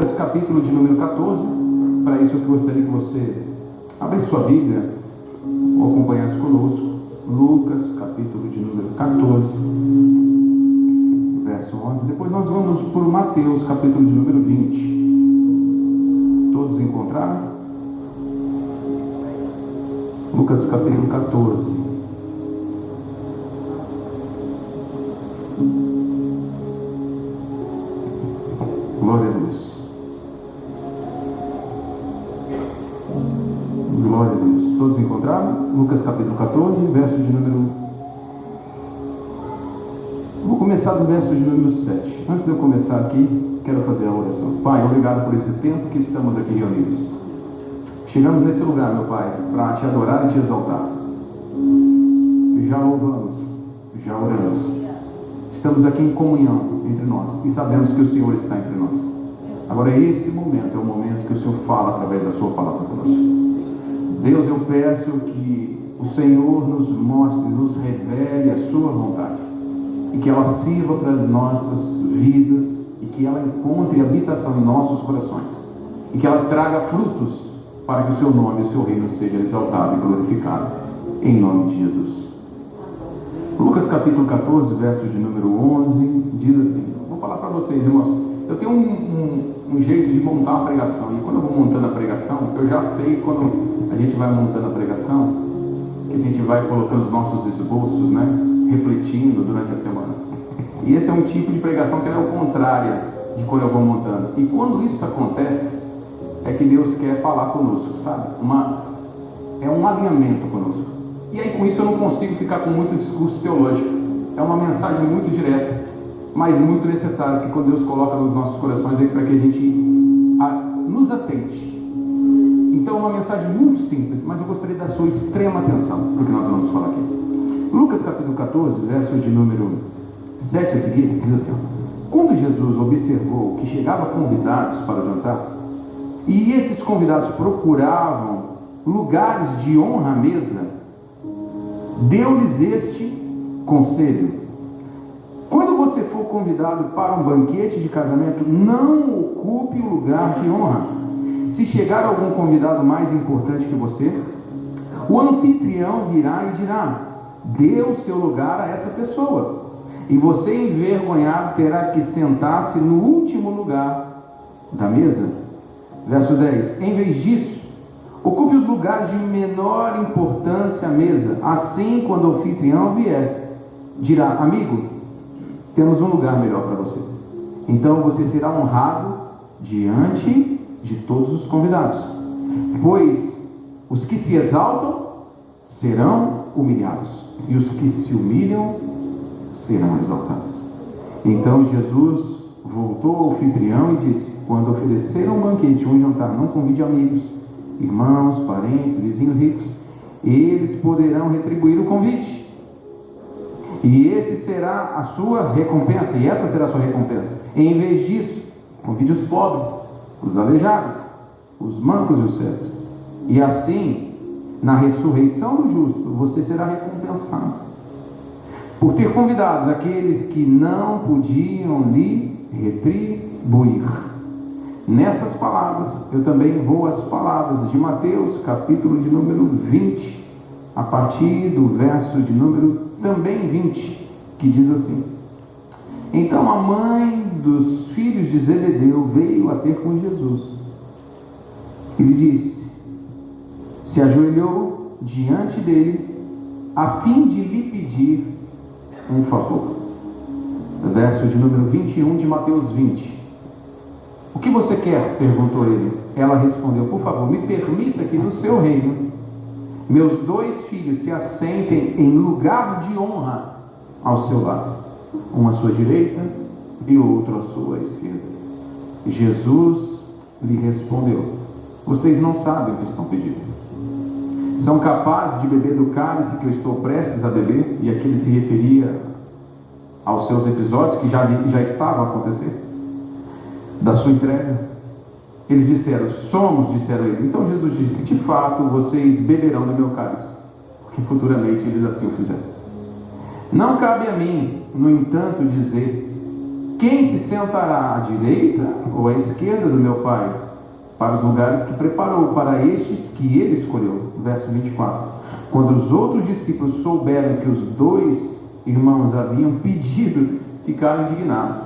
Lucas, capítulo de número 14. Para isso eu gostaria que você abrisse sua Bíblia ou acompanhasse conosco. Lucas, capítulo de número 14, verso 11. Depois nós vamos por Mateus, capítulo de número 20. Todos encontraram? Lucas, capítulo 14. Glória a Deus. Glória a Deus. Todos encontraram? Lucas capítulo 14, verso de número... Vou começar do verso de número 7. Antes de eu começar aqui, quero fazer a oração. Pai, obrigado por esse tempo que estamos aqui reunidos. Chegamos nesse lugar, meu Pai, para te adorar e te exaltar. Já louvamos, já oramos. Estamos aqui em comunhão entre nós e sabemos que o Senhor está entre nós. Agora esse momento é o momento que o Senhor fala através da sua palavra conosco. Deus, eu peço que o Senhor nos mostre, nos revele a sua vontade e que ela sirva para as nossas vidas e que ela encontre habitação em nossos corações e que ela traga frutos para que o seu nome e o seu reino seja exaltado e glorificado em nome de Jesus. Lucas capítulo 14, verso de número 11, diz assim, vou falar para vocês, irmãos, eu tenho um jeito de montar uma pregação, e quando eu vou montando a pregação, eu já sei quando a gente vai montando a pregação, que a gente vai colocando os nossos esboços, né, refletindo durante a semana, e esse é um tipo de pregação que ela é o contrário de quando eu vou montando, e quando isso acontece, é que Deus quer falar conosco, sabe, é um alinhamento conosco. E aí com isso eu não consigo ficar com muito discurso teológico. É uma mensagem muito direta, mas muito necessária, que quando Deus coloca nos nossos corações aí para que a gente nos atente. Então é uma mensagem muito simples, mas eu gostaria da sua extrema atenção para o que nós vamos falar aqui. Lucas capítulo 14, verso de número 7 a seguir, diz assim, quando Jesus observou que chegava convidados para o jantar, e esses convidados procuravam lugares de honra à mesa, deu-lhes este conselho: quando você for convidado para um banquete de casamento, não ocupe o lugar de honra. Se chegar algum convidado mais importante que você, o anfitrião virá e dirá: dê o seu lugar a essa pessoa, e você, envergonhado, terá que sentar-se no último lugar da mesa. Verso 10, em vez disso, ocupe os lugares de menor importância à mesa. Assim, quando o anfitrião vier, dirá: amigo, temos um lugar melhor para você. Então você será honrado diante de todos os convidados. Pois os que se exaltam serão humilhados, e os que se humilham serão exaltados. Então Jesus voltou ao anfitrião e disse: quando oferecer um banquete ou um jantar, não convide amigos, irmãos, parentes, vizinhos ricos. Eles poderão retribuir o convite, e esse será a sua recompensa, e essa será a sua recompensa. Em vez disso, convide os pobres, os aleijados, os mancos e os cegos, e assim, na ressurreição do justo, você será recompensado por ter convidado aqueles que não podiam lhe retribuir. Nessas palavras, eu também vou às palavras de Mateus, capítulo de número 20, a partir do verso de número também 20, que diz assim: então a mãe dos filhos de Zebedeu veio a ter com Jesus. Ele disse, se ajoelhou diante dele, a fim de lhe pedir um favor. Verso de número 21 de Mateus 20. O que você quer? Perguntou ele. Ela respondeu: por favor, me permita que no seu reino meus 2 filhos se assentem em lugar de honra ao seu lado, um à sua direita e outro à sua esquerda. Jesus lhe respondeu: vocês não sabem o que estão pedindo. São capazes de beber do cálice que eu estou prestes a beber? E aqui ele se referia aos seus episódios que já estavam a acontecer, da sua entrega. Eles disseram: somos, disseram ele. Então Jesus disse: de fato vocês beberão do meu cálice, porque futuramente eles assim o fizeram. Não cabe a mim, no entanto, dizer quem se sentará à direita ou à esquerda do meu Pai, para os lugares que preparou para estes que ele escolheu? Verso 24. Quando os outros discípulos souberam que os dois irmãos haviam pedido, ficaram indignados.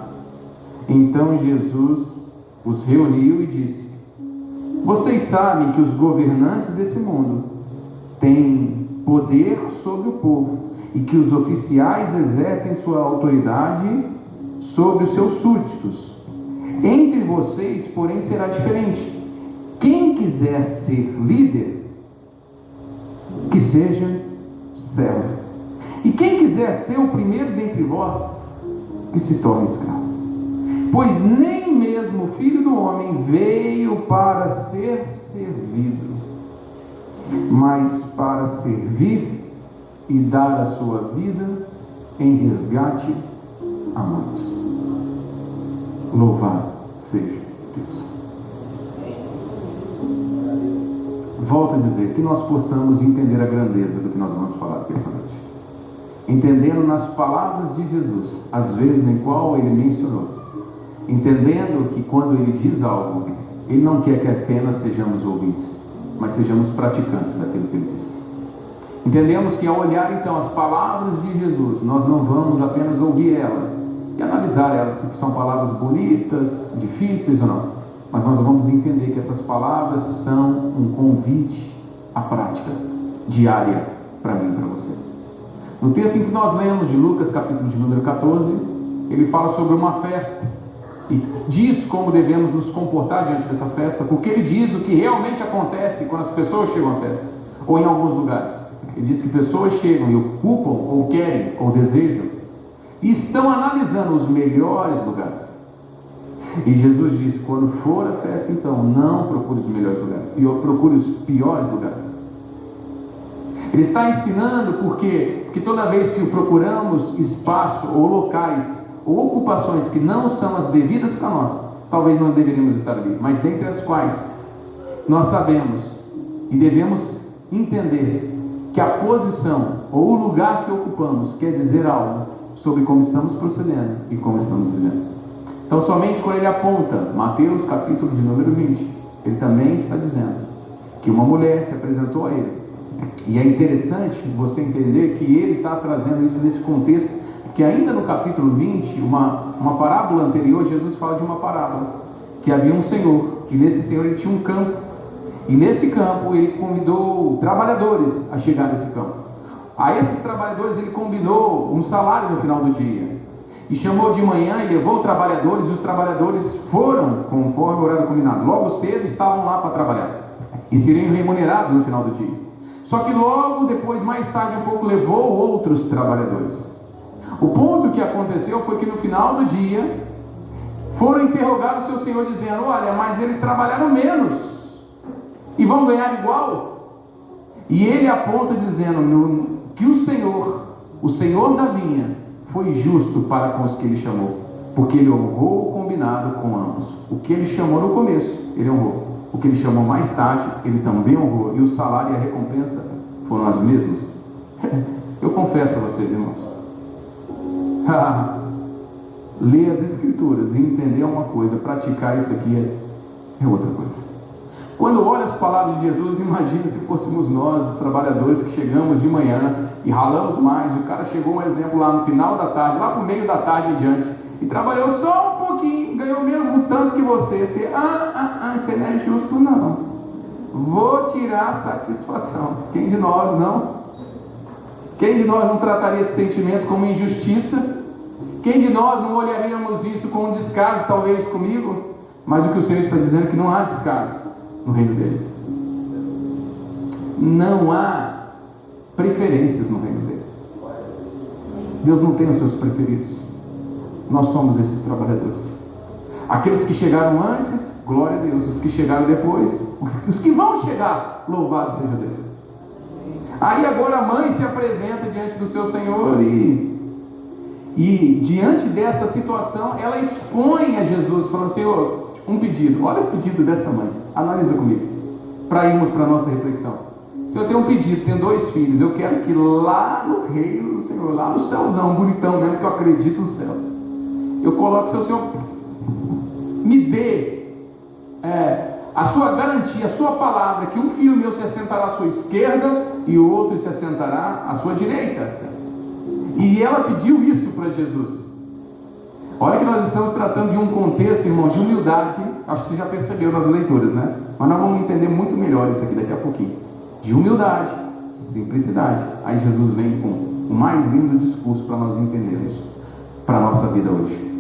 Então Jesus os reuniu e disse: vocês sabem que os governantes desse mundo têm poder sobre o povo e que os oficiais exercem sua autoridade sobre os seus súditos. Entre vocês, porém, será diferente. Quem quiser ser líder, que seja servo. E quem quiser ser o primeiro dentre vós, que se torne escravo. Pois nem mesmo o Filho do Homem veio para ser servido, mas para servir e dar a sua vida em resgate a muitos. Louvado seja Deus. Volto a dizer, que nós possamos entender a grandeza do que nós vamos falar aqui essa noite. Entendendo nas palavras de Jesus, as vezes em qual ele mencionou. Entendendo que quando ele diz algo, ele não quer que apenas sejamos ouvintes, mas sejamos praticantes daquilo que ele diz. Entendemos que ao olhar então as palavras de Jesus, nós não vamos apenas ouvir ela e analisar elas, se são palavras bonitas, difíceis ou não, mas nós vamos entender que essas palavras são um convite à prática diária para mim e para você. No texto em que nós lemos de Lucas, capítulo de número 14, ele fala sobre uma festa e diz como devemos nos comportar diante dessa festa, porque ele diz o que realmente acontece quando as pessoas chegam à festa, ou em alguns lugares. Ele diz que pessoas chegam e ocupam, ou querem, ou desejam, e estão analisando os melhores lugares. E Jesus diz: quando for a festa, então, não procure os melhores lugares, procure os piores lugares. Ele está ensinando porque toda vez que procuramos espaço, ou locais, ou ocupações que não são as devidas para nós, talvez não deveríamos estar ali, mas dentre as quais nós sabemos e devemos entender que a posição ou o lugar que ocupamos quer dizer algo sobre como estamos procedendo e como estamos vivendo. Então, somente quando ele aponta Mateus capítulo de número 20, ele também está dizendo que uma mulher se apresentou a ele. E é interessante você entender que ele está trazendo isso nesse contexto, porque ainda no capítulo 20, uma parábola anterior, Jesus fala de uma parábola, que havia um senhor, e nesse senhor ele tinha um campo, e nesse campo ele convidou trabalhadores a chegar nesse campo. A esses trabalhadores ele combinou um salário no final do dia, e chamou de manhã e levou trabalhadores, e os trabalhadores foram conforme o horário combinado. Logo cedo estavam lá para trabalhar, e seriam remunerados no final do dia. Só que logo depois, mais tarde um pouco, levou outros trabalhadores. O ponto que aconteceu foi que no final do dia foram interrogar o seu senhor dizendo: olha, mas eles trabalharam menos e vão ganhar igual. E ele aponta dizendo que o Senhor da vinha, foi justo para com os que ele chamou, porque ele honrou o combinado com ambos. O que ele chamou no começo, ele honrou. O que ele chamou mais tarde, ele também honrou. E o salário e a recompensa foram as mesmas. Eu confesso a vocês, irmãos, ler as escrituras e entender uma coisa, praticar isso aqui é outra coisa. Quando eu olho as palavras de Jesus, imagina se fôssemos nós, os trabalhadores que chegamos de manhã e ralamos mais. O cara chegou, um exemplo, lá no final da tarde, lá para o meio da tarde em diante, e trabalhou só um pouquinho, ganhou mesmo tanto que você. Você não é justo não. Vou tirar a satisfação. Quem de nós não? Quem de nós não trataria esse sentimento como injustiça? Quem de nós não olharíamos isso com um descaso, talvez comigo? Mas o que o Senhor está dizendo é que não há descaso no reino dele. Não há preferências no reino dele. Deus não tem os seus preferidos. Nós somos esses trabalhadores. Aqueles que chegaram antes, glória a Deus. Os que chegaram depois, os que vão chegar, louvado seja Deus. Aí agora a mãe se apresenta diante do seu Senhor e diante dessa situação ela expõe a Jesus, falando: Senhor, um pedido. Olha o pedido dessa mãe, analisa comigo, para irmos para a nossa reflexão. Senhor, eu tenho um pedido, tenho 2 filhos, eu quero que lá no reino do Senhor, lá no céuzão, bonitão mesmo, que eu acredito no céu, Eu coloco, se o Senhor me dê a sua garantia, a sua palavra, que um filho meu se assentará à sua esquerda e o outro se assentará à sua direita. E ela pediu isso para Jesus. Olha que nós estamos tratando de um contexto, irmão, de humildade. Acho que você já percebeu nas leituras, né? Mas nós vamos entender muito melhor isso aqui daqui a pouquinho. De humildade, simplicidade. Aí Jesus vem com o mais lindo discurso para nós entendermos para a nossa vida hoje.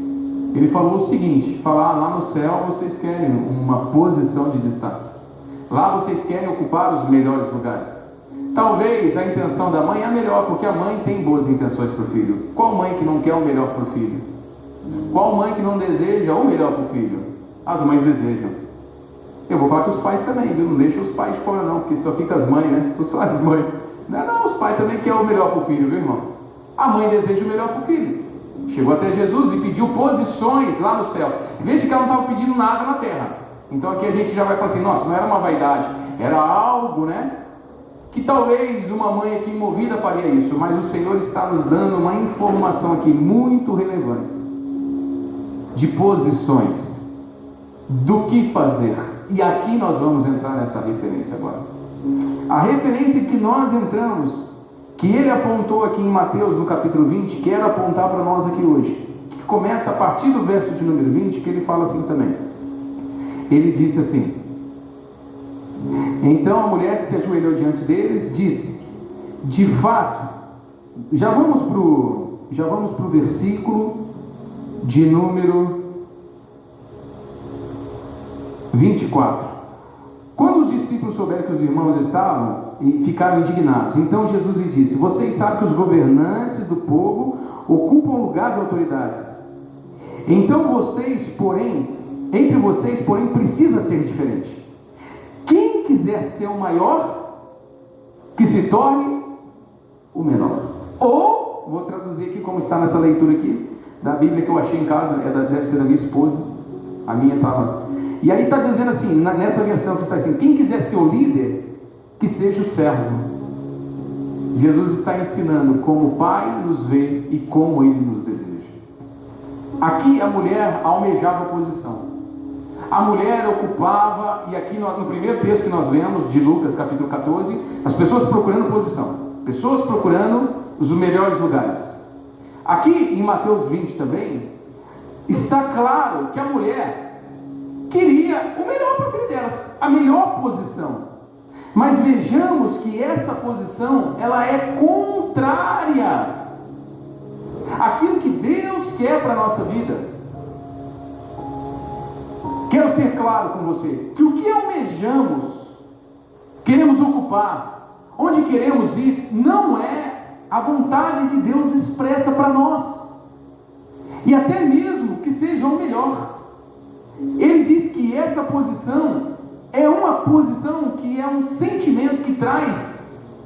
Ele falou o seguinte: falar lá no céu vocês querem uma posição de destaque. Lá vocês querem ocupar os melhores lugares. Talvez a intenção da mãe é a melhor, porque a mãe tem boas intenções para o filho. Qual mãe que não quer o melhor para o filho? Qual mãe que não deseja o melhor para o filho? As mães desejam. Eu vou falar com os pais também, viu? Não deixa os pais de fora não, porque só fica as mães, né? São só as mães. Não, os pais também querem o melhor para o filho, viu, irmão? A mãe deseja o melhor para o filho. Chegou até Jesus e pediu posições lá no céu. Veja que ela não estava pedindo nada na terra. Então aqui a gente já vai falar assim: nossa, não era uma vaidade, era algo, né? Que talvez uma mãe aqui movida faria isso, mas o Senhor está nos dando uma informação aqui muito relevante de posições, do que fazer. E aqui nós vamos entrar nessa referência agora. A referência que nós entramos, que ele apontou aqui em Mateus no capítulo 20, quero apontar para nós aqui hoje, que começa a partir do verso de número 20, que ele fala assim também. Ele disse assim: então a mulher que se ajoelhou diante deles disse, de fato, já vamos para o versículo de número 24. Quando os discípulos souberam que os irmãos estavam e ficaram indignados, então Jesus lhe disse: vocês sabem que os governantes do povo ocupam lugar de autoridade. Então entre vocês, porém, precisa ser diferente. Quem quiser ser o maior, que se torne o menor. Ou, vou traduzir aqui como está nessa leitura aqui, da Bíblia que eu achei em casa, deve ser da minha esposa, a minha estava. E aí está dizendo assim, nessa versão que está assim: quem quiser ser o líder, que seja o servo. Jesus está ensinando como o Pai nos vê e como Ele nos deseja. Aqui a mulher almejava a posição. A mulher ocupava, e aqui no primeiro texto que nós vemos, de Lucas capítulo 14, as pessoas procurando posição, pessoas procurando os melhores lugares. Aqui em Mateus 20 também, está claro que a mulher queria o melhor para o filho delas, a melhor posição. Mas vejamos que essa posição, ela é contrária àquilo que Deus quer para a nossa vida. Quero ser claro com você, que o que almejamos, queremos ocupar, onde queremos ir, não é a vontade de Deus expressa para nós, e até mesmo que seja o melhor. Ele diz que essa posição é uma posição que é um sentimento que traz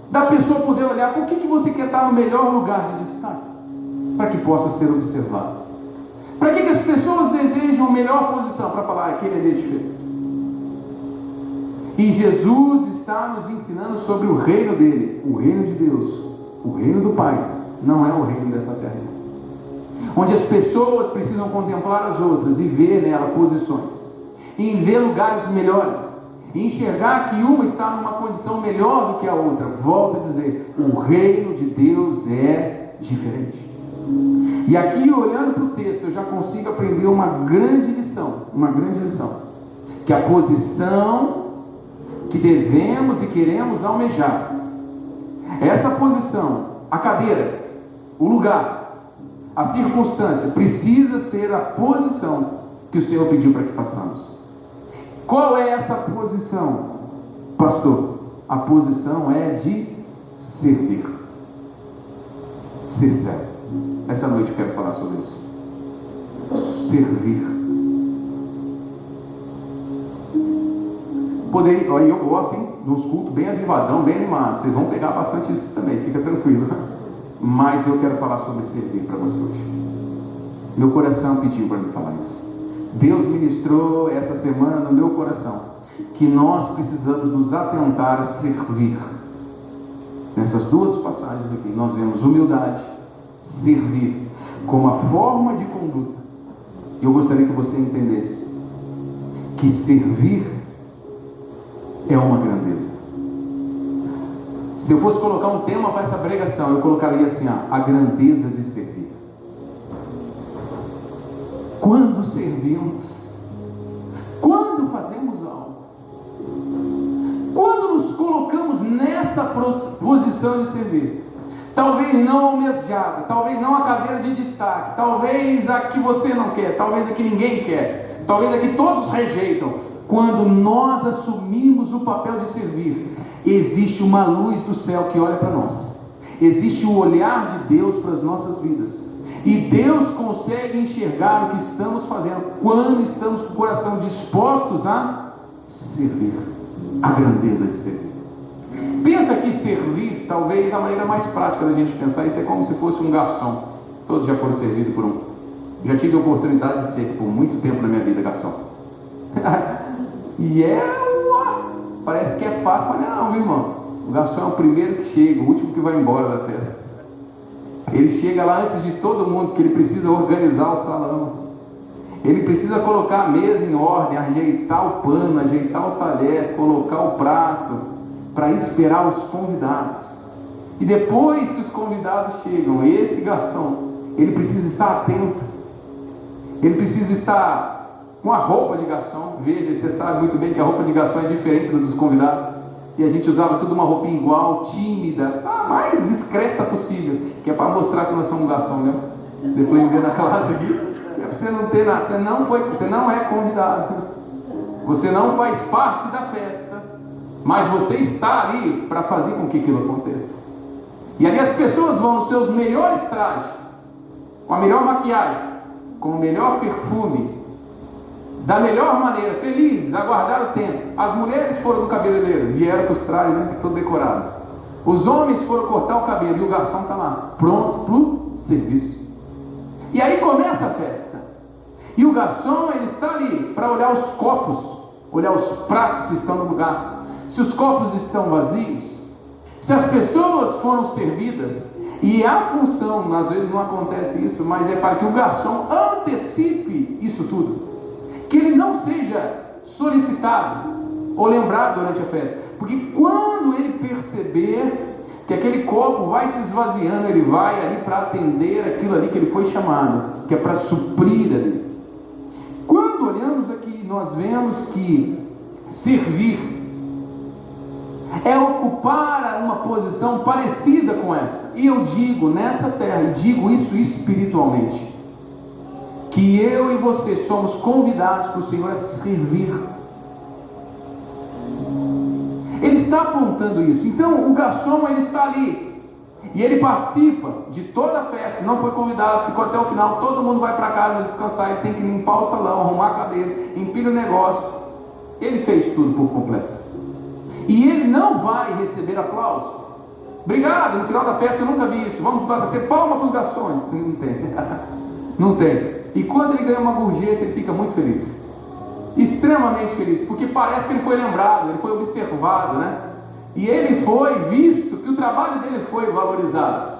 da pessoa poder olhar, por que você quer estar no melhor lugar de destaque? Para que possa ser observado. Para que as pessoas desejam a melhor posição? Para falar, aquele ali é diferente. E Jesus está nos ensinando sobre o reino dele, o reino de Deus, o reino do Pai, não é o reino dessa terra, onde as pessoas precisam contemplar as outras e ver nela posições, e ver lugares melhores, e enxergar que uma está numa condição melhor do que a outra. Volto a dizer, o reino de Deus é diferente. E aqui, olhando para o texto, eu já consigo aprender uma grande lição, que a posição que devemos e queremos almejar, essa posição, a cadeira, o lugar, a circunstância, precisa ser a posição que o Senhor pediu para que façamos. Qual é essa posição, pastor? A posição é de servir, ser servo. Essa noite eu quero falar sobre isso. Servir. Eu gosto, hein, de uns cultos bem avivadão, bem animados. Vocês vão pegar bastante isso também, fica tranquilo. Mas eu quero falar sobre servir para você hoje. Meu coração pediu para me falar isso. Deus ministrou essa semana no meu coração que nós precisamos nos atentar a servir. Nessas duas passagens aqui, nós vemos humildade, servir, como a forma de conduta eu gostaria que você entendesse que servir é uma grandeza. Se eu fosse colocar um tema para essa pregação, eu colocaria assim, a grandeza de servir. Quando servimos, quando fazemos algo, quando nos colocamos nessa posição de servir, talvez não almejada, talvez não a cadeira de destaque, talvez a que você não quer, talvez a que ninguém quer, talvez a que todos rejeitam. Quando nós assumimos o papel de servir, existe uma luz do céu que olha para nós, existe o olhar de Deus para as nossas vidas, e Deus consegue enxergar o que estamos fazendo quando estamos com o coração dispostos a servir. A grandeza de servir. Pensa que servir, talvez a maneira mais prática da gente pensar isso é como se fosse um garçom. Todos já foram servidos por um. Já tive a oportunidade de ser por muito tempo na minha vida garçom. E parece que é fácil, mas não, viu, irmão? O garçom é o primeiro que chega, o último que vai embora da festa. Ele chega lá antes de todo mundo, porque ele precisa organizar o salão. Ele precisa colocar a mesa em ordem, ajeitar o pano, ajeitar o talher, colocar o prato, para esperar os convidados. E depois que os convidados chegam, esse garçom, ele precisa estar atento. Ele precisa estar com a roupa de garçom. Veja, você sabe muito bem que a roupa de garçom é diferente da dos convidados. E a gente usava tudo uma roupinha igual, tímida, a mais discreta possível, que é para mostrar que nós somos garçom, né? Depois de na classe aqui, que é para você não ter nada, você não é convidado, você não faz parte da festa, mas você está ali para fazer com que aquilo aconteça. E ali as pessoas vão nos seus melhores trajes, com a melhor maquiagem, com o melhor perfume, da melhor maneira, felizes, aguardaram o tempo. As mulheres foram no cabeleireiro, vieram com os trajes, né, todo decorado. Os homens foram cortar o cabelo e o garçom está lá, pronto para o serviço. E aí começa a festa. E o garçom, ele está ali para olhar os copos, olhar os pratos se estão no lugar, se os copos estão vazios, se as pessoas foram servidas. E a função, às vezes não acontece isso, mas é para que o garçom antecipe isso tudo, que ele não seja solicitado ou lembrado durante a festa, porque quando ele perceber que aquele copo vai se esvaziando, ele vai ali para atender aquilo ali que ele foi chamado, que é para suprir ali. Quando olhamos aqui, nós vemos que servir é ocupar uma posição parecida com essa. E eu digo nessa terra, e digo isso espiritualmente, que eu e você somos convidados para o Senhor a servir. Ele está apontando isso. Então o garçom, ele está ali e ele participa de toda a festa, não foi convidado, ficou até o final. Todo mundo vai para casa descansar, ele tem que limpar o salão, arrumar a cadeira, empilha o negócio. Ele fez tudo por completo, e ele não vai receber aplauso. Obrigado, no final da festa eu nunca vi isso, vamos bater palma para os garçons. Não tem. Não tem. E quando ele ganha uma gorjeta, ele fica muito feliz, extremamente feliz, porque parece que ele foi lembrado, ele foi observado, né? E ele foi visto, que o trabalho dele foi valorizado.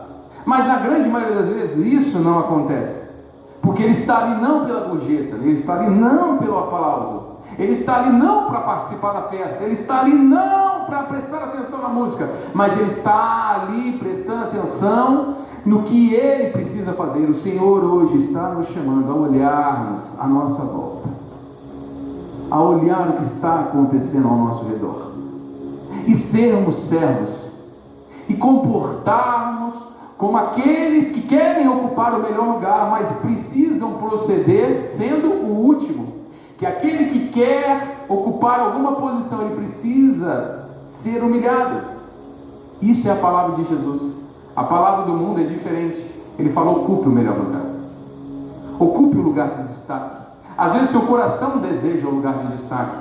Mas na grande maioria das vezes isso não acontece, porque ele está ali não pela gorjeta, ele está ali não pelo aplauso, ele está ali não para participar da festa, ele está ali não para prestar atenção na música, mas ele está ali prestando atenção no que ele precisa fazer. O Senhor hoje está nos chamando a olharmos à nossa volta, a olhar o que está acontecendo ao nosso redor, e sermos servos, e comportarmos como aqueles que querem ocupar o melhor lugar, mas precisam proceder sendo o último. Que aquele que quer ocupar alguma posição, ele precisa ser humilhado. Isso é a palavra de Jesus. A palavra do mundo é diferente. Ele fala: ocupe o melhor lugar, ocupe o lugar de destaque. Às vezes seu coração deseja o lugar de destaque,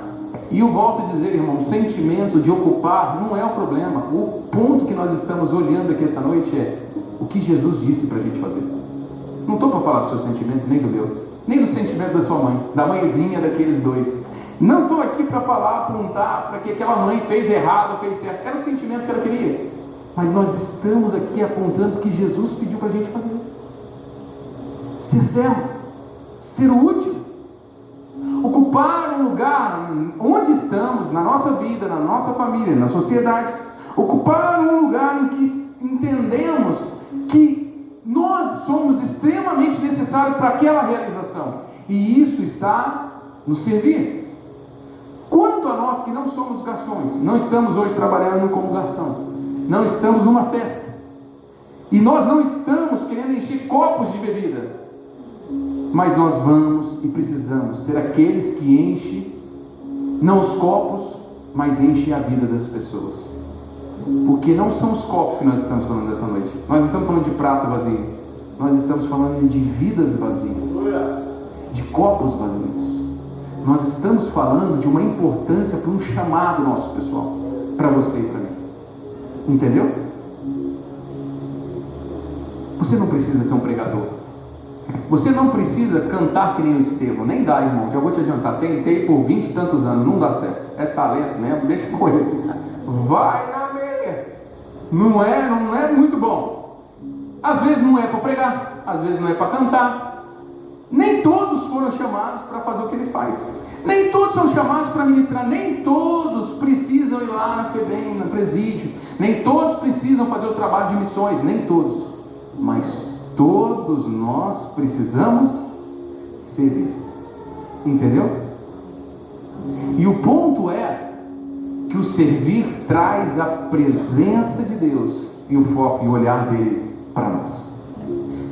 e eu volto a dizer, irmão, o sentimento de ocupar não é o problema. O ponto que nós estamos olhando aqui essa noite é o que Jesus disse para a gente fazer. Não estou para falar do seu sentimento, nem do meu, nem do sentimento da sua mãe, da mãezinha daqueles dois. Não estou aqui para falar, apontar para que aquela mãe fez errado ou fez certo. Era o sentimento que ela queria, mas nós estamos aqui apontando o que Jesus pediu para a gente fazer. Ser servo, ser útil, ocupar um lugar onde estamos, na nossa vida, na nossa família, na sociedade, ocupar um lugar em que entendemos que nós somos extremamente necessários para aquela realização, e isso está no servir. Quanto a nós que não somos garçons, não estamos hoje trabalhando como garçom, não estamos numa festa, e nós não estamos querendo encher copos de bebida, mas nós vamos e precisamos ser aqueles que enchem, não os copos, mas enchem a vida das pessoas, porque não são os copos que nós estamos falando dessa noite, nós não estamos falando de prato vazio, nós estamos falando de vidas vazias, de copos vazios. Nós estamos falando de uma importância para um chamado nosso, pessoal, para você e para mim, entendeu? Você não precisa ser um pregador, você não precisa cantar que nem o Estevão, nem dá, irmão, já vou te adiantar, tentei por 20 e tantos anos, não dá certo, é talento mesmo, deixa com ele, vai na meia, não é muito bom, às vezes não é para pregar, às vezes não é para cantar, nem todos foram chamados para fazer o que ele faz, nem todos são chamados para ministrar, nem todos precisam ir lá na FEBEM, na presídio, nem todos precisam fazer o trabalho de missões, nem todos, mas todos nós precisamos servir, entendeu? E o ponto é que o servir traz a presença de Deus e o foco e o olhar dele para nós,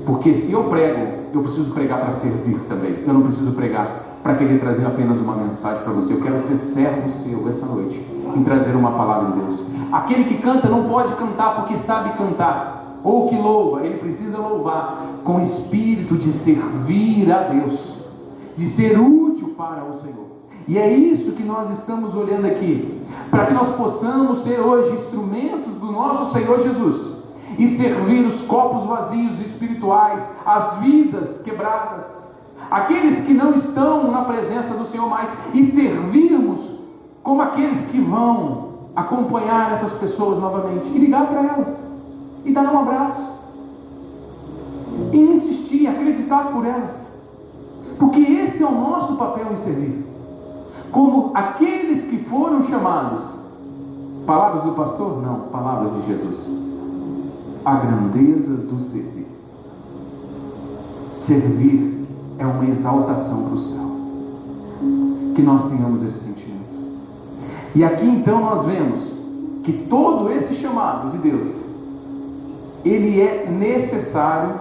porque se eu prego, eu preciso pregar para servir também, eu não preciso pregar para querer trazer apenas uma mensagem para você, eu quero ser servo seu essa noite, em trazer uma palavra de Deus. Aquele que canta não pode cantar porque sabe cantar, ou que louva, ele precisa louvar com espírito de servir a Deus, de ser útil para o Senhor, e é isso que nós estamos olhando aqui, para que nós possamos ser hoje instrumentos do nosso Senhor Jesus, e servir os copos vazios espirituais, as vidas quebradas, aqueles que não estão na presença do Senhor mais, e servirmos como aqueles que vão acompanhar essas pessoas novamente, e ligar para elas, e dar um abraço, e insistir, acreditar por elas, porque esse é o nosso papel em servir, como aqueles que foram chamados. Palavras do pastor? Não, palavras de Jesus. A grandeza do servir. Servir é uma exaltação para o céu. Que nós tenhamos esse sentimento. E aqui então nós vemos que todo esse chamado de Deus, ele é necessário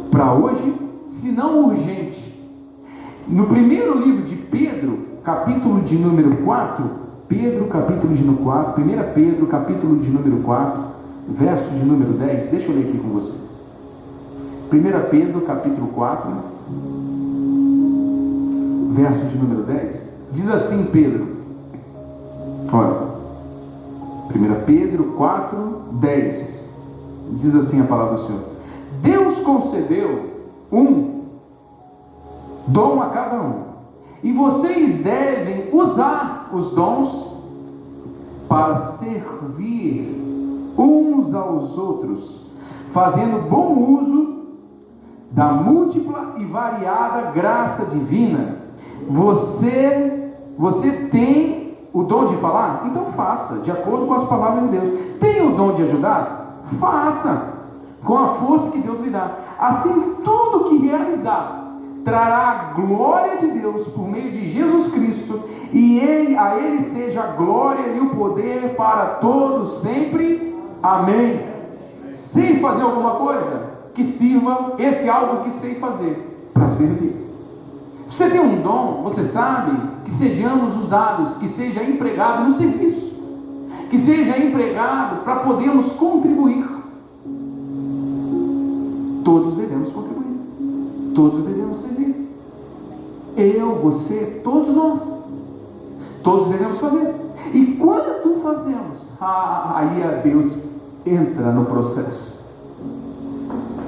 para hoje, se não urgente. No primeiro livro de Pedro, capítulo de número 4, 1 Pedro, capítulo de número 4, verso de número 10, deixa eu ler aqui com você. 1 Pedro, capítulo 4, verso de número 10, diz assim Pedro, olha, 1 Pedro 4, 10, diz assim a palavra do Senhor: Deus concedeu um dom a cada um, e vocês devem usar os dons para servir uns aos outros, fazendo bom uso da múltipla e variada graça divina. Você tem o dom de falar? Então faça, de acordo com as palavras de Deus. Tem o dom de ajudar? Faça, com a força que Deus lhe dá. Assim, tudo que realizar trará a glória de Deus por meio de Jesus Cristo, e a Ele seja a glória e o poder para todos sempre. Amém. Sei fazer alguma coisa? Que sirva esse algo que sei fazer para servir. Você tem um dom, você sabe, que sejamos usados, que seja empregado no serviço, que seja empregado para podermos contribuir. Todos devemos contribuir, todos devemos servir. Eu, você, todos nós, todos devemos fazer. E quando fazemos, aí a Deus entra no processo.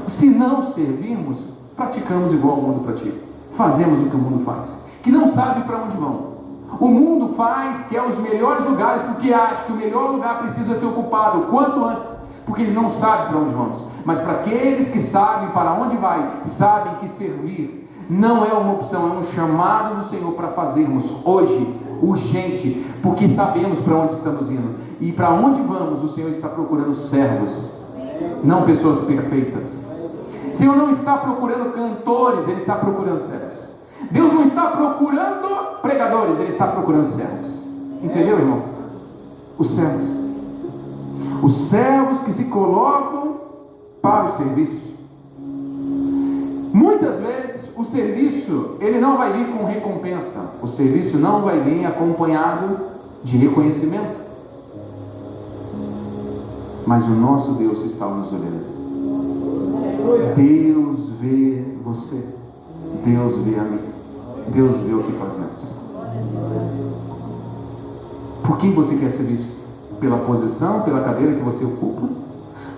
Se não servirmos, praticamos igual o mundo pratica, fazemos o que o mundo faz, que não sabe para onde vão. O mundo faz, quer os melhores lugares, porque acha que o melhor lugar precisa ser ocupado o quanto antes, porque ele não sabe para onde vamos. Mas para aqueles que sabem para onde vai, sabem que servir Não é uma opção, é um chamado do Senhor para fazermos hoje, urgente, porque sabemos para onde estamos indo. E para onde vamos, o Senhor está procurando servos, não pessoas perfeitas. O Senhor não está procurando cantores, Ele está procurando servos. Deus não está procurando pregadores, Ele está procurando servos. Entendeu, irmão? Os servos. Os servos que se colocam para o serviço. Muitas vezes o serviço, ele não vai vir com recompensa. O serviço não vai vir acompanhado de reconhecimento. Mas o nosso Deus está nos olhando. Deus vê você. Deus vê a mim. Deus vê o que fazemos. Por quem você quer ser visto? Pela posição, pela cadeira que você ocupa?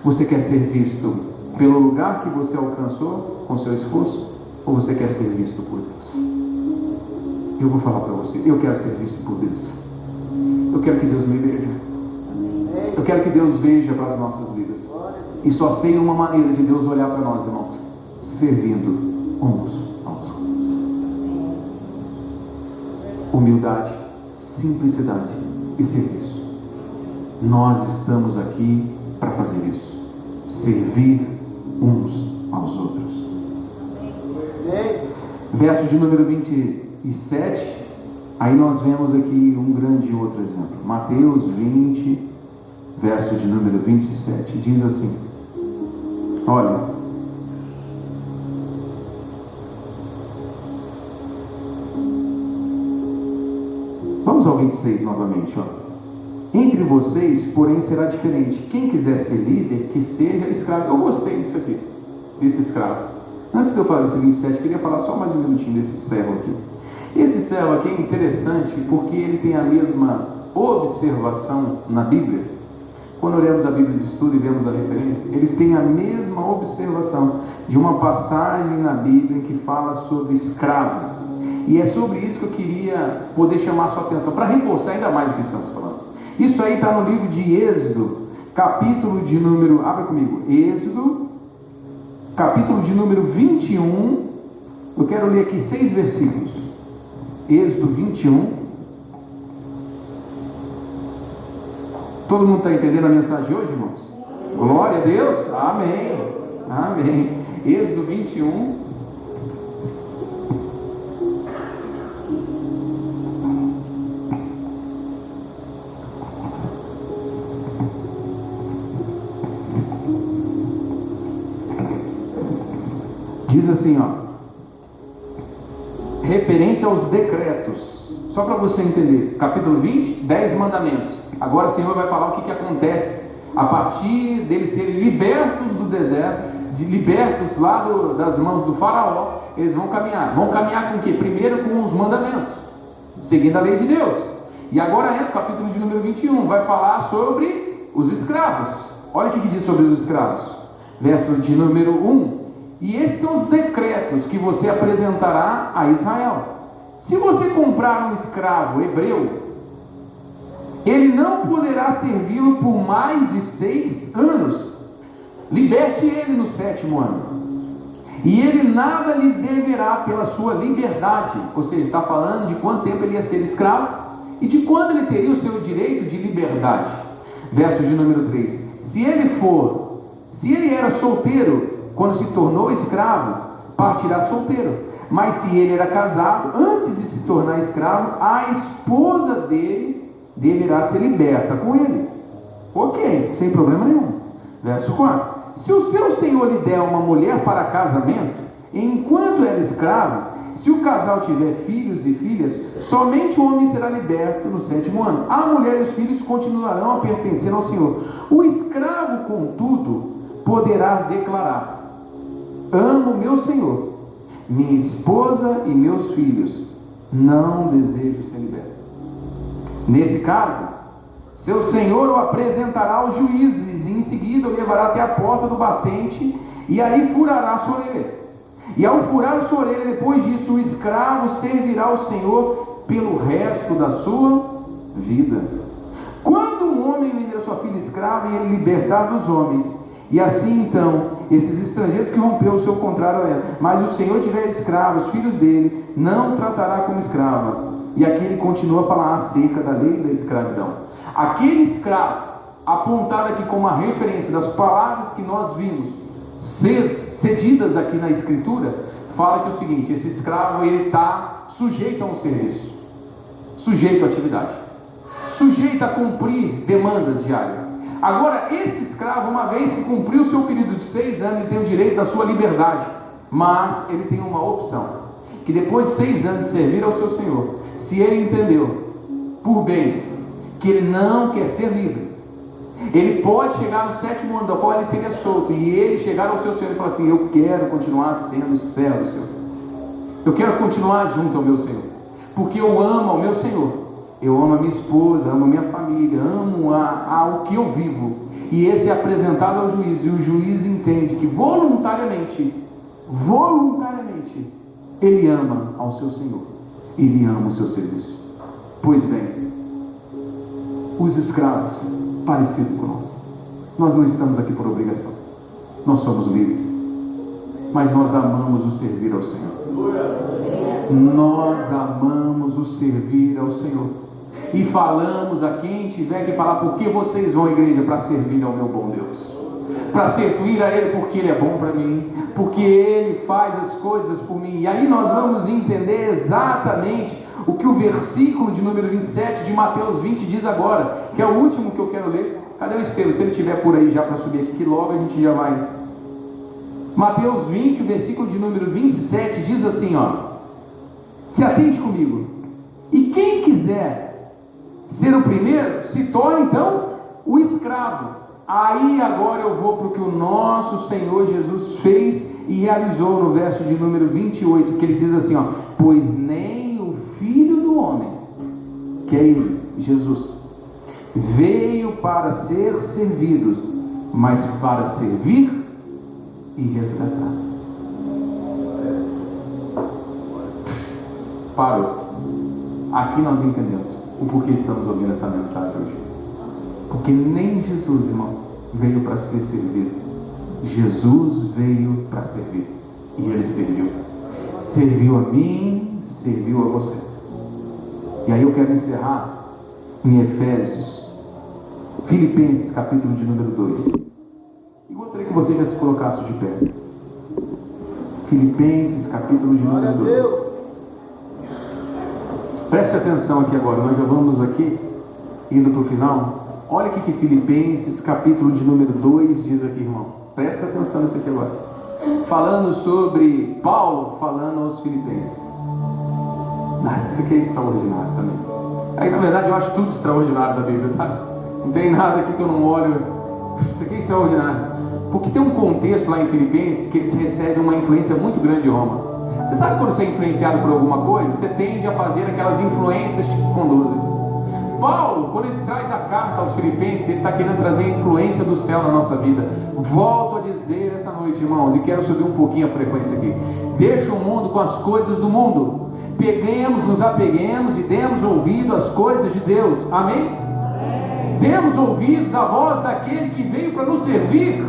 Você quer ser visto pelo lugar que você alcançou com seu esforço? Ou você quer ser visto por Deus? Eu vou falar para você, eu quero ser visto por Deus. Eu quero que Deus me veja. Eu quero que Deus veja para as nossas vidas. E só sei uma maneira de Deus olhar para nós, irmãos: servindo uns aos outros. Humildade, simplicidade e serviço. Nós estamos aqui para fazer isso. Servir uns aos outros. Verso de número 27. Aí nós vemos aqui um grande outro exemplo. Mateus 20, verso de número 27. Diz assim: olha, vamos ao 26 novamente, ó. Entre vocês, porém, será diferente. Quem quiser ser líder, que seja escravo. Eu gostei disso aqui, desse escravo. Antes de eu falar desse 27, eu queria falar só mais um minutinho desse servo aqui. Esse servo aqui é interessante porque ele tem a mesma observação na Bíblia. Quando olhamos a Bíblia de estudo e vemos a referência, ele tem a mesma observação de uma passagem na Bíblia que fala sobre escravo. E é sobre isso que eu queria poder chamar a sua atenção, para reforçar ainda mais o que estamos falando. Isso aí está no livro de Êxodo, capítulo de número, abre comigo, Êxodo, capítulo de número 21, eu quero ler aqui 6 versículos. Êxodo 21. Todo mundo está entendendo a mensagem de hoje, irmãos? Glória a Deus, amém, amém. Êxodo 21. Diz assim, ó, referente aos decretos, só para você entender, capítulo 20, 10 mandamentos. Agora o Senhor vai falar o que acontece a partir deles serem libertos do deserto, libertos lá das mãos do faraó. Eles vão caminhar com o quê? Primeiro com os mandamentos, seguindo a lei de Deus. E agora entra o capítulo de número 21, vai falar sobre os escravos. Olha o que diz sobre os escravos, verso de número 1. E esses são os decretos que você apresentará a Israel. Se você comprar um escravo hebreu, ele não poderá servi-lo por mais de 6 anos. Liberte ele no 7º ano. E ele nada lhe deverá pela sua liberdade. Ou seja, está falando de quanto tempo ele ia ser escravo e de quando ele teria o seu direito de liberdade. Verso de número 3. Se ele era solteiro quando se tornou escravo, partirá solteiro. Mas se ele era casado, antes de se tornar escravo, a esposa dele deverá ser liberta com ele. Ok, sem problema nenhum. Verso 4. Se o seu senhor lhe der uma mulher para casamento, enquanto ela é escravo, se o casal tiver filhos e filhas, somente o homem será liberto no 7º ano. A mulher e os filhos continuarão a pertencer ao senhor. O escravo, contudo, poderá declarar: amo meu senhor, minha esposa e meus filhos, não desejo ser liberto. Nesse caso, seu senhor o apresentará aos juízes, e em seguida o levará até a porta do batente, e aí furará a sua orelha. E ao furar a sua orelha, depois disso, o escravo servirá ao senhor pelo resto da sua vida. Quando um homem vender sua filha escrava e ele libertar dos homens, e assim então esses estrangeiros que rompeu o seu contrário, mas o Senhor tiver escravos, filhos dele, não tratará como escrava. E aqui ele continua a falar acerca da lei da escravidão. Aquele escravo, apontado aqui como uma referência das palavras que nós vimos ser cedidas aqui na Escritura, fala que é o seguinte: esse escravo ele está sujeito a um serviço, sujeito à atividade, sujeito a cumprir demandas diárias. Agora, esse escravo, uma vez que cumpriu o seu período de 6 anos, ele tem o direito da sua liberdade, mas ele tem uma opção, que depois de 6 anos de servir ao seu Senhor, se ele entendeu por bem que ele não quer ser livre, ele pode chegar no 7º ano, do qual ele seria solto, e ele chegar ao seu Senhor e falar assim: eu quero continuar sendo servo, Senhor, eu quero continuar junto ao meu Senhor, porque eu amo ao meu Senhor, eu amo a minha esposa, amo a minha família, amo o que eu vivo. E esse é apresentado ao juiz, e o juiz entende que voluntariamente, ele ama ao seu Senhor, ele ama o seu serviço. Pois bem, os escravos, parecido com nós não estamos aqui por obrigação, nós somos livres, mas nós amamos o servir ao Senhor. Nós amamos o servir ao Senhor. E falamos a quem tiver que falar: por que vocês vão à igreja? Para servir ao meu bom Deus, para servir a Ele, porque Ele é bom para mim, porque Ele faz as coisas por mim. E aí nós vamos entender exatamente o que o versículo de número 27 de Mateus 20 diz agora, que é o último que eu quero ler. Cadê o Estevam? Se ele estiver por aí já para subir aqui, que logo a gente já vai. Mateus 20, o versículo de número 27 diz assim, se atente comigo: e quem quiser ser o primeiro, se torna então o escravo. Aí agora eu vou para o que o nosso Senhor Jesus fez e realizou no verso de número 28, que ele diz assim, pois nem o Filho do Homem, que é Ele, Jesus, veio para ser servido, mas para servir e resgatar. Parou. Aqui nós entendemos o porquê estamos ouvindo essa mensagem hoje. Porque nem Jesus, irmão, veio para ser servido. Jesus veio para servir. E Ele serviu. Serviu a mim, serviu a você. E aí eu quero encerrar em Efésios, Filipenses, capítulo de número 2. E gostaria que você já se colocasse de pé. Filipenses, capítulo de número 2. Preste atenção aqui agora, nós já vamos aqui, indo para o final. Olha o que Filipenses, capítulo de número 2 diz aqui, irmão. Presta atenção nisso aqui agora. Falando sobre Paulo, falando aos Filipenses. Nossa, isso aqui é extraordinário também. Aí, na verdade, eu acho tudo extraordinário da Bíblia, sabe? Não tem nada aqui que eu não olho. Isso aqui é extraordinário. Porque tem um contexto lá em Filipenses que eles recebem uma influência muito grande de Roma. Você sabe quando você é influenciado por alguma coisa, você tende a fazer aquelas influências que te conduzem. Paulo, quando ele traz a carta aos Filipenses, ele está querendo trazer a influência do céu na nossa vida. Volto a dizer essa noite, irmãos, e quero subir um pouquinho a frequência aqui: deixa o mundo com as coisas do mundo, nos apeguemos e demos ouvido às coisas de Deus. Amém? Amém. Demos ouvidos à voz daquele que veio para nos servir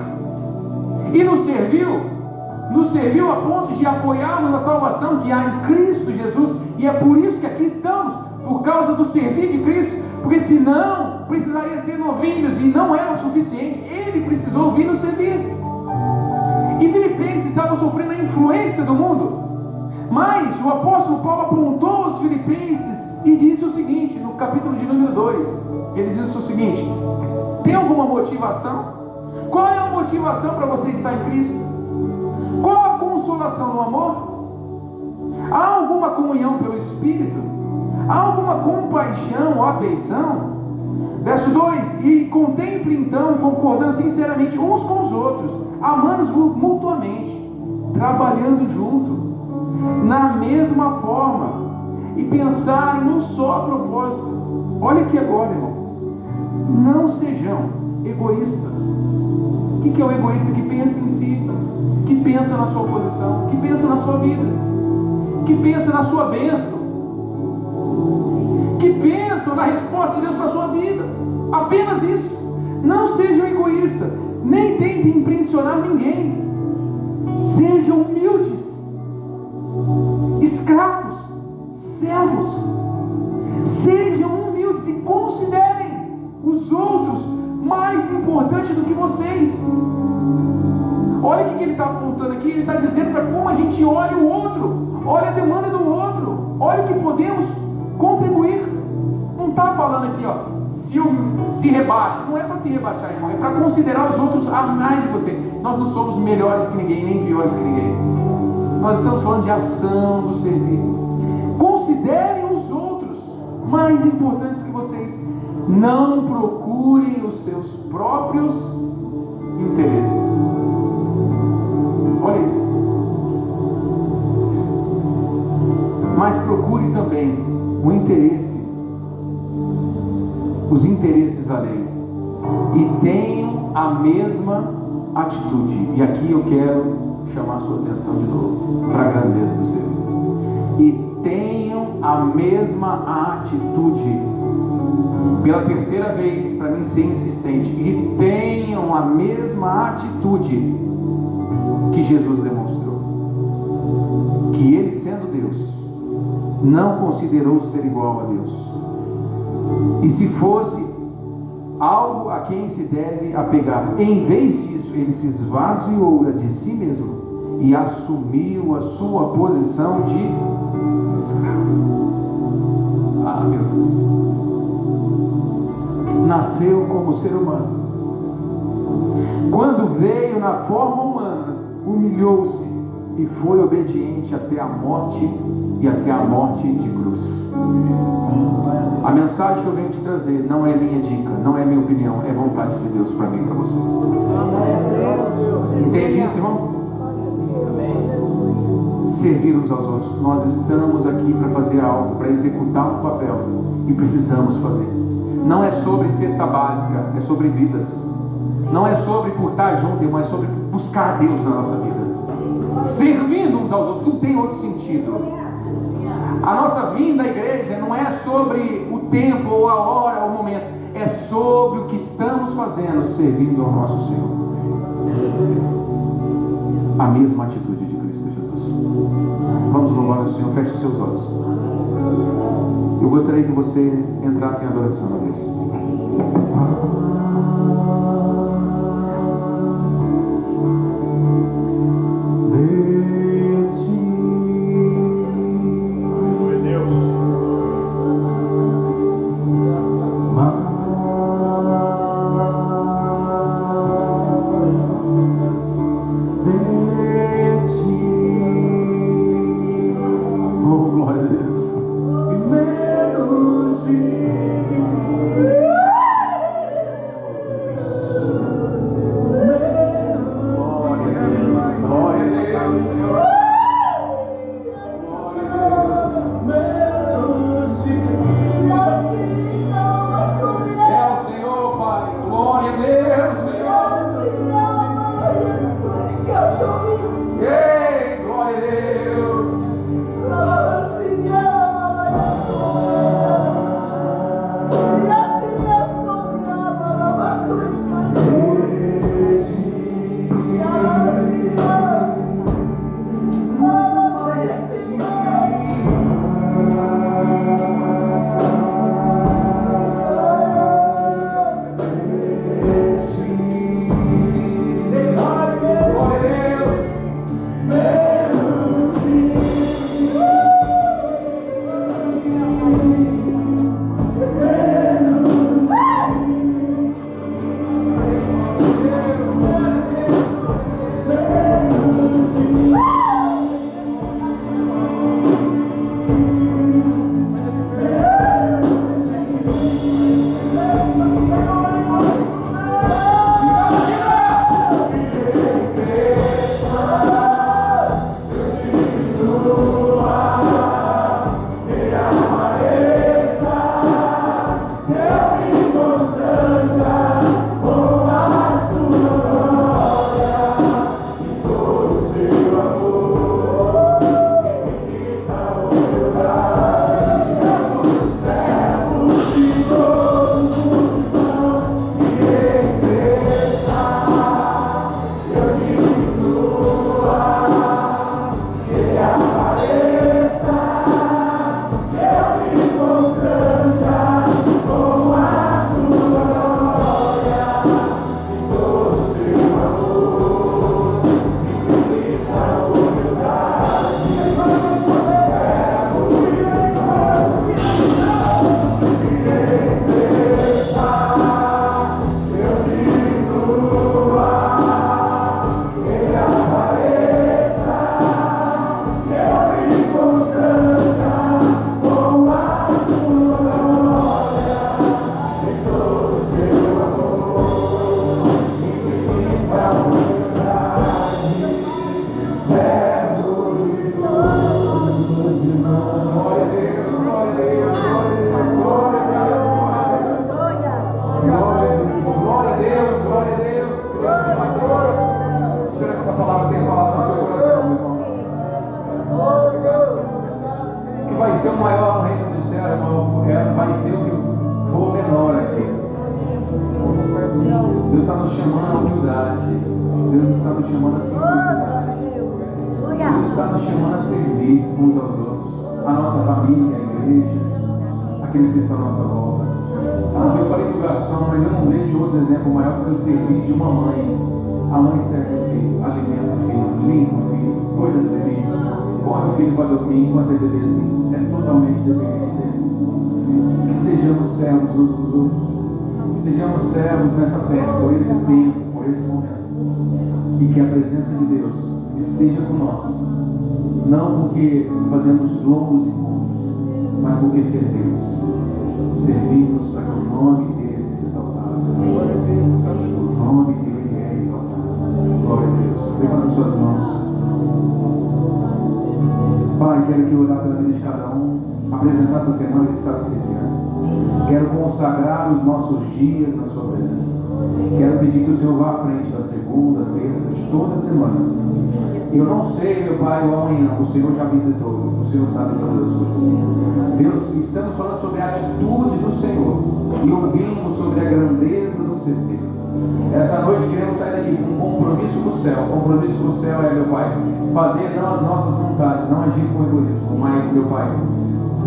e nos serviu a ponto de apoiarmos na salvação que há em Cristo Jesus. E é por isso que aqui estamos, por causa do servir de Cristo, porque senão precisaria ser novilhos e não era suficiente. Ele precisou vir nos servir. E Filipenses estava sofrendo a influência do mundo, mas o apóstolo Paulo apontou os Filipenses e disse o seguinte, no capítulo de número 2, ele diz o seguinte: tem alguma motivação? Qual é a motivação para você estar em Cristo? Qual a consolação no amor? Há alguma comunhão pelo Espírito? Há alguma compaixão ou afeição? Verso 2: e contemple então, concordando sinceramente uns com os outros, amando-os mutuamente, trabalhando junto, na mesma forma, e pensar em um só propósito. Olha aqui agora, irmão: não sejam egoístas. O que é o egoísta? Que pensa em si, que pensa na sua posição, que pensa na sua vida, que pensa na sua bênção, que pensa na resposta de Deus para a sua vida. Apenas isso. Não sejam egoístas, nem tentem impressionar ninguém. Sejam humildes, escravos, servos. Sejam humildes e considerem os outros mais importantes do que vocês. Olha o que ele está apontando aqui. Ele está dizendo para como a gente olha o outro, olha a demanda do outro, olha o que podemos contribuir. Não está falando aqui, se rebaixa. Não é para se rebaixar, irmão, é para considerar os outros a mais de você. Nós não somos melhores que ninguém, nem piores que ninguém. Nós estamos falando de ação, do servir. Considerem os outros mais importantes que vocês. Não procurem os seus próprios interesses. Olha isso. Mas procure também os interesses alheios. E tenham a mesma atitude. E aqui eu quero chamar a sua atenção de novo para a grandeza do Senhor. E tenham a mesma atitude. Pela terceira vez, para mim ser insistente. E tenham a mesma atitude que Jesus demonstrou. Que ele, sendo Deus, não considerou ser igual a Deus. E se fosse algo a quem se deve apegar, em vez disso, ele se esvaziou de si mesmo e assumiu a sua posição de escravo. Ah, meu Deus. Nasceu como ser humano. Quando veio na forma humana, humilhou-se e foi obediente até a morte, e até a morte de cruz. A mensagem que eu venho te trazer não é minha dica, não é minha opinião, é vontade de Deus para mim e para você. Entende isso, irmão? Servir uns aos outros. Nós estamos aqui para fazer algo, para executar um papel, e precisamos fazer. Não é sobre cesta básica, é sobre vidas. Não é sobre curtar junto, irmão, é sobre buscar Deus na nossa vida. Servindo uns aos outros, não tem outro sentido. A nossa vinda à igreja não é sobre o tempo, ou a hora, ou o momento. É sobre o que estamos fazendo, servindo ao nosso Senhor. A mesma atitude de Cristo Jesus. Vamos louvar o Senhor. Feche os seus olhos. Eu gostaria que você entrasse em adoração a Deus. essa palavra tenha falado no seu coração, meu irmão. Que vai ser o maior no reino do céu, irmão, vai ser o que for menor aqui. Deus está nos chamando à humildade. Deus está nos chamando à simplicidade. Deus está nos chamando a servir uns aos outros. A nossa família, a igreja, aqueles que estão à nossa volta. Sabe, eu falei do garçom, mas eu não vejo outro exemplo maior do que o servir de uma mãe. A mãe serve o filho, alimenta o filho, limpa o filho, cuida do filho, põe o filho para dormir enquanto é bebezinho. É totalmente dependente dele. Que sejamos servos uns dos outros. Que sejamos servos nessa terra, por esse tempo, por esse momento. E que a presença de Deus esteja com nós. Não porque fazemos longos encontros, mas porque servimos. Servimos para que o nome dele seja exaltado. O nome dele é exaltado. Glória a Deus. Levanta suas mãos. Pai, quero aqui orar pela vida de cada um, apresentar essa semana que está se iniciando. Quero consagrar os nossos dias na sua presença. Quero pedir que o Senhor vá à frente da segunda, terça, de toda a semana. Eu não sei, meu Pai, o amanhã, o Senhor já visitou, o Senhor sabe todas as coisas. Deus, estamos falando sobre a atitude do Senhor e ouvimos sobre a grandeza do servir. Essa noite queremos sair daqui com um compromisso com o céu. O compromisso com o céu é, meu Pai, fazer não as nossas vontades, não agir com egoísmo, mas, meu Pai,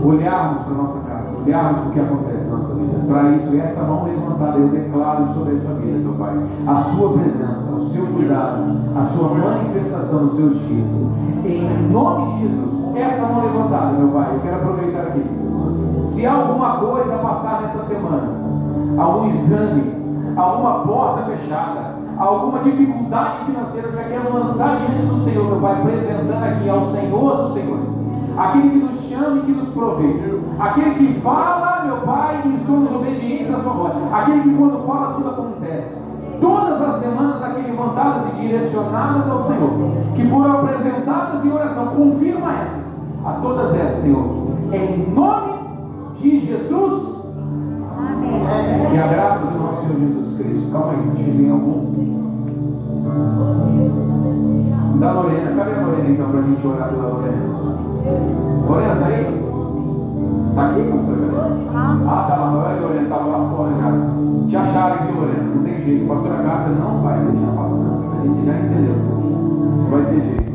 olharmos para a nossa casa, olharmos para o que acontece na nossa vida. Para isso, essa mão levantada, eu declaro sobre essa vida, meu Pai, a sua presença, o seu cuidado, a sua manifestação nos seus dias. Em nome de Jesus, essa mão levantada, meu Pai, eu quero aproveitar aqui. Se há alguma coisa a passar nessa semana, algum exame, alguma porta fechada, alguma dificuldade financeira, eu já quero lançar diante do Senhor, meu Pai, apresentando aqui ao Senhor dos Senhores. Aquele que nos chama e que nos provê. Aquele que fala, meu Pai, e somos obedientes à sua voz. Aquele que quando fala tudo acontece. Todas as demandas aqui levantadas e direcionadas ao Senhor, que foram apresentadas em oração, confirma essas. A todas essas, Senhor. Em nome de Jesus. Amém. Que a graça do nosso Senhor Jesus Cristo. Calma aí, deixa eu ver algum. Da Lorena. Cadê a Lorena então para a gente orar pela Lorena? Lorena, tá aí? Tá aqui, pastor? Ah, tá lá. Lorena, estava lá fora já. Te acharam aqui, Lorena. Não tem jeito. Pastora Cássia não vai deixar passar. A gente já entendeu. Não vai ter jeito.